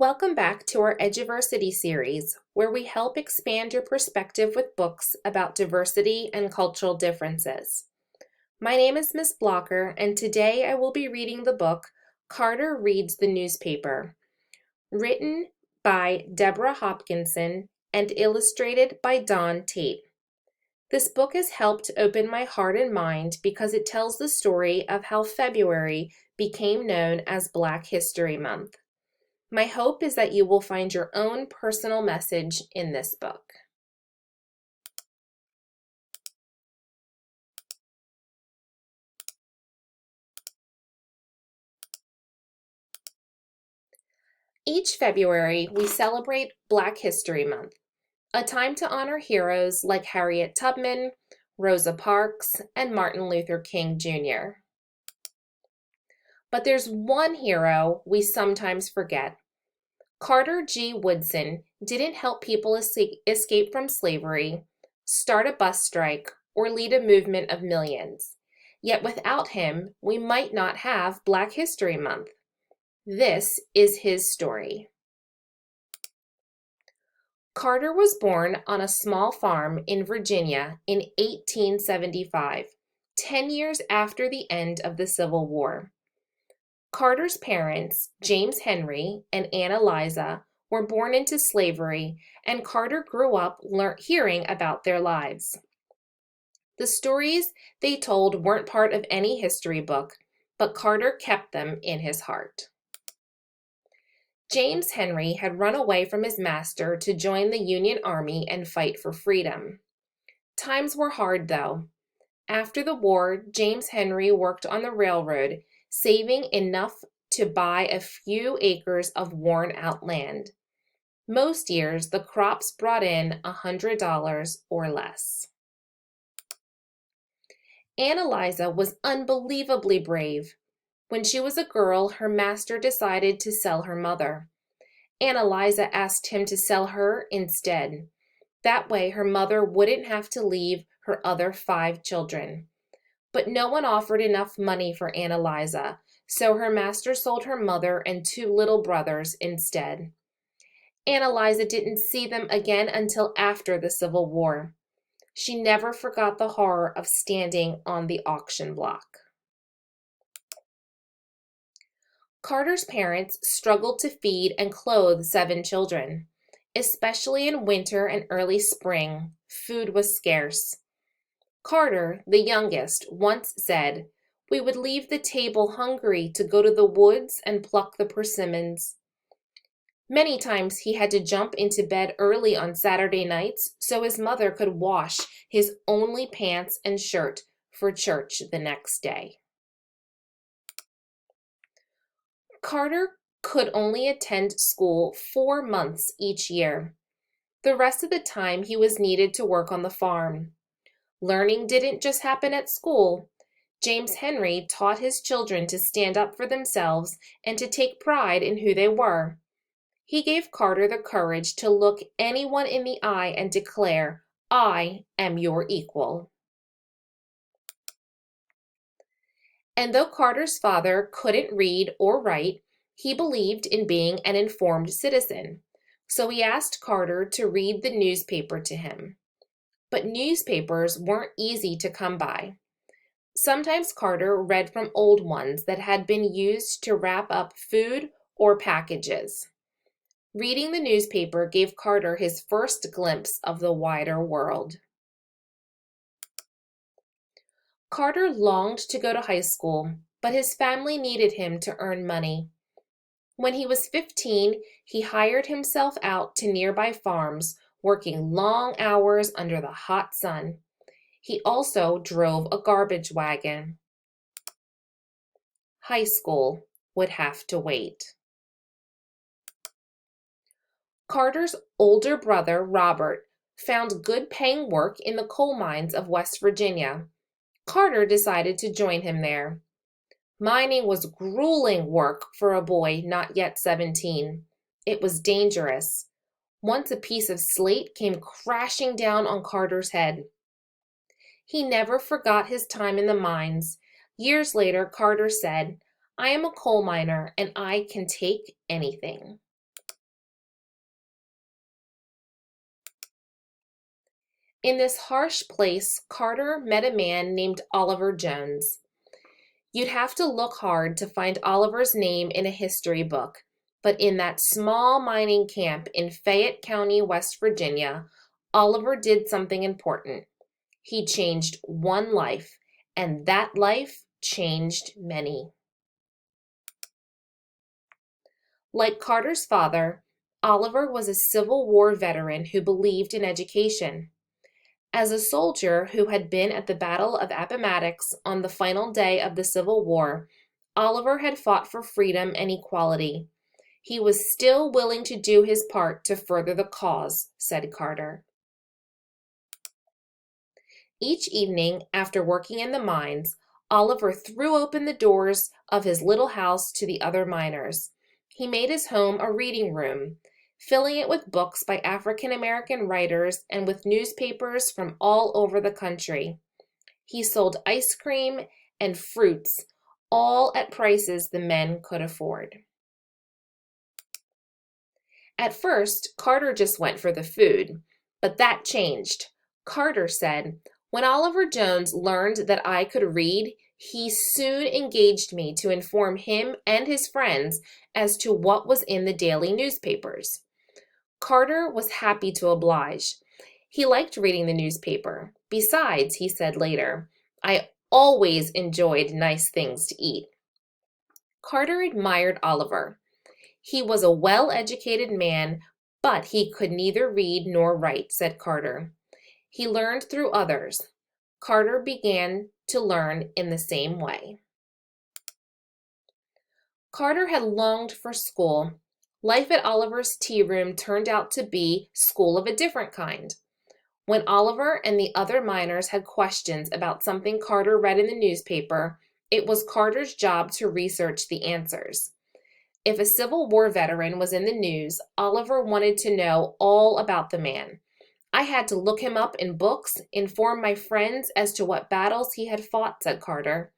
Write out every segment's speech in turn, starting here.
Welcome back to our Eduversity series, where we help expand your perspective with books about diversity and cultural differences. My name is Miss Blocker, and today I will be reading the book Carter Reads the Newspaper, written by Deborah Hopkinson and illustrated by Don Tate. This book has helped open my heart and mind because it tells the story of how February became known as Black History Month. My hope is that you will find your own personal message in this book. Each February, we celebrate Black History Month, a time to honor heroes like Harriet Tubman, Rosa Parks, and Martin Luther King Jr. But there's one hero we sometimes forget. Carter G. Woodson didn't help people escape from slavery, start a bus strike, or lead a movement of millions. Yet without him, we might not have Black History Month. This is his story. Carter was born on a small farm in Virginia in 1875, 10 years after the end of the Civil War. Carter's parents, James Henry and Anna Liza, were born into slavery, and Carter grew up hearing about their lives. The stories they told weren't part of any history book, but Carter kept them in his heart. James Henry had run away from his master to join the Union Army and fight for freedom. Times were hard, though. After the war, James Henry worked on the railroad, saving enough to buy a few acres of worn-out land. Most years, the crops brought in $100 or less. Anna Liza was unbelievably brave. When she was a girl, her master decided to sell her mother. Anna Liza asked him to sell her instead. That way, her mother wouldn't have to leave her other 5 children. But no one offered enough money for Anna Liza, so her master sold her mother and 2 little brothers instead. Anna Liza didn't see them again until after the Civil War. She never forgot the horror of standing on the auction block. Carter's parents struggled to feed and clothe 7 children. Especially in winter and early spring, food was scarce. Carter, the youngest, once said, "We would leave the table hungry to go to the woods and pluck the persimmons." Many times he had to jump into bed early on Saturday nights so his mother could wash his only pants and shirt for church the next day. Carter could only attend school 4 months each year. The rest of the time he was needed to work on the farm. Learning didn't just happen at school. James Henry taught his children to stand up for themselves and to take pride in who they were. He gave Carter the courage to look anyone in the eye and declare, "I am your equal." And though Carter's father couldn't read or write, he believed in being an informed citizen. So he asked Carter to read the newspaper to him. But newspapers weren't easy to come by. Sometimes Carter read from old ones that had been used to wrap up food or packages. Reading the newspaper gave Carter his first glimpse of the wider world. Carter longed to go to high school, but his family needed him to earn money. When he was 15, he hired himself out to nearby farms, working long hours under the hot sun. He also drove a garbage wagon. High school would have to wait. Carter's older brother, Robert, found good-paying work in the coal mines of West Virginia. Carter decided to join him there. Mining was grueling work for a boy not yet 17. It was dangerous. Once a piece of slate came crashing down on Carter's head. He never forgot his time in the mines. Years later, Carter said, "I am a coal miner and I can take anything." In this harsh place, Carter met a man named Oliver Jones. You'd have to look hard to find Oliver's name in a history book, but in that small mining camp in Fayette County, West Virginia, Oliver did something important. He changed one life, and that life changed many. Like Carter's father, Oliver was a Civil War veteran who believed in education. As a soldier who had been at the Battle of Appomattox on the final day of the Civil War, Oliver had fought for freedom and equality. He was still willing to do his part to further the cause, said Carter. Each evening, after working in the mines, Oliver threw open the doors of his little house to the other miners. He made his home a reading room, filling it with books by African American writers and with newspapers from all over the country. He sold ice cream and fruits, all at prices the men could afford. At first, Carter just went for the food, but that changed. Carter said, "When Oliver Jones learned that I could read, he soon engaged me to inform him and his friends as to what was in the daily newspapers." Carter was happy to oblige. He liked reading the newspaper. Besides, he said later, "I always enjoyed nice things to eat." Carter admired Oliver. He was a well-educated man, but he could neither read nor write, said Carter. He learned through others. Carter began to learn in the same way. Carter had longed for school. Life at Oliver's tea room turned out to be school of a different kind. When Oliver and the other miners had questions about something Carter read in the newspaper, it was Carter's job to research the answers. If a Civil War veteran was in the news, Oliver wanted to know all about the man. I had to look him up in books, inform my friends as to what battles he had fought, said Carter.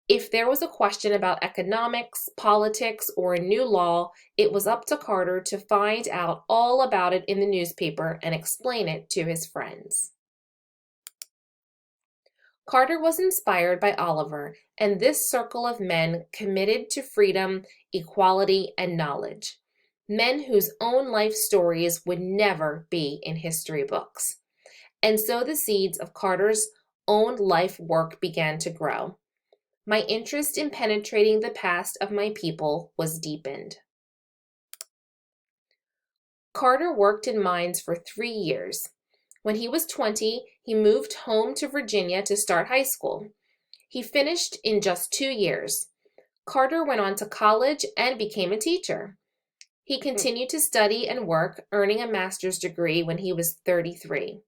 If there was a question about economics, politics, or a new law, it was up to Carter to find out all about it in the newspaper and explain it to his friends. Carter was inspired by Oliver and this circle of men committed to freedom, equality, and knowledge. Men whose own life stories would never be in history books. And so the seeds of Carter's own life work began to grow. My interest in penetrating the past of my people was deepened. Carter worked in mines for 3 years. When he was 20, he moved home to Virginia to start high school. He finished in just 2 years. Carter went on to college and became a teacher. He continued to study and work, earning a master's degree when he was 33.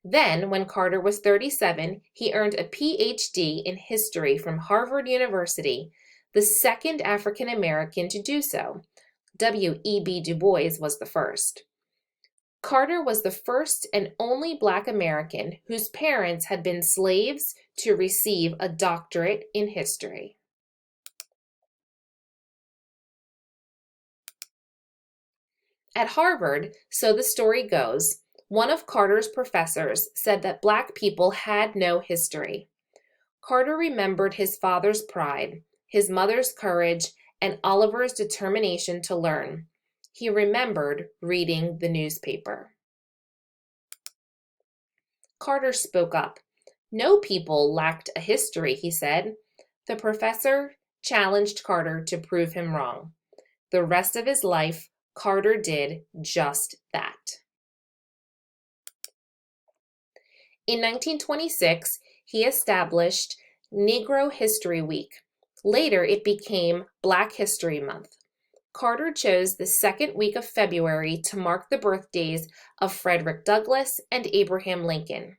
Then, when Carter was 37, he earned a PhD in history from Harvard University, the second African American to do so. W.E.B. Du Bois was the first. Carter was the first and only Black American whose parents had been slaves to receive a doctorate in history. At Harvard, so the story goes, one of Carter's professors said that Black people had no history. Carter remembered his father's pride, his mother's courage, and Oliver's determination to learn. He remembered reading the newspaper. Carter spoke up. No people lacked a history, he said. The professor challenged Carter to prove him wrong. The rest of his life, Carter did just that. In 1926, he established Negro History Week. Later, it became Black History Month. Carter chose the second week of February to mark the birthdays of Frederick Douglass and Abraham Lincoln.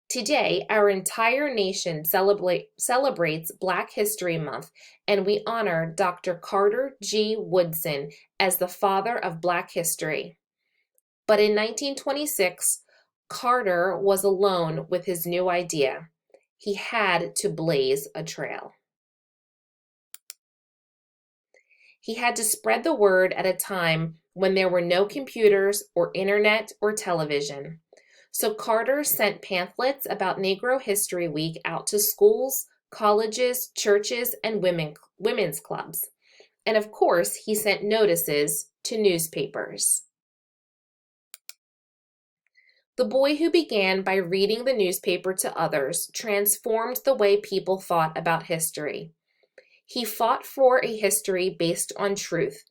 Today, our entire nation celebrates Black History Month, and we honor Dr. Carter G. Woodson as the father of Black history. But in 1926, Carter was alone with his new idea. He had to blaze a trail. He had to spread the word at a time when there were no computers or internet or television. So Carter sent pamphlets about Negro History Week out to schools, colleges, churches, and women's clubs. And of course, he sent notices to newspapers. The boy who began by reading the newspaper to others transformed the way people thought about history. He fought for a history based on truth,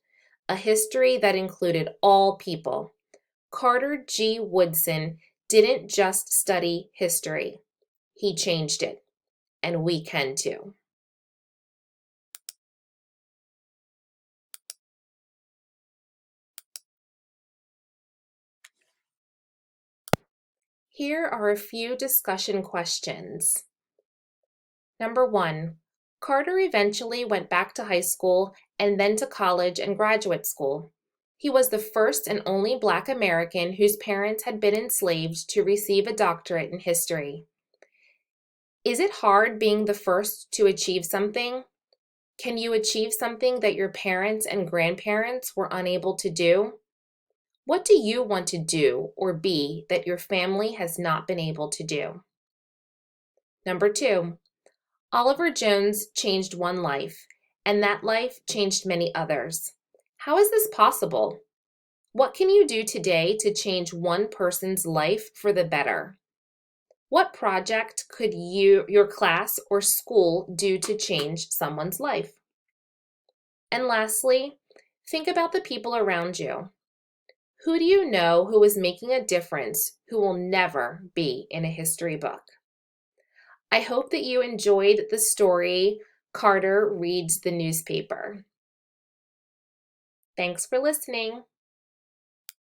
a history that included all people. Carter G. Woodson didn't just study history, he changed it, and we can too. Here are a few discussion questions. Number 1, Carter eventually went back to high school and then to college and graduate school. He was the first and only Black American whose parents had been enslaved to receive a doctorate in history. Is it hard being the first to achieve something? Can you achieve something that your parents and grandparents were unable to do? What do you want to do or be that your family has not been able to do? Number 2, Oliver Jones changed one life, and that life changed many others. How is this possible? What can you do today to change one person's life for the better? What project could your class or school do to change someone's life? And lastly, think about the people around you. Who do you know who is making a difference who will never be in a history book? I hope that you enjoyed the story, Carter Reads the Newspaper. Thanks for listening.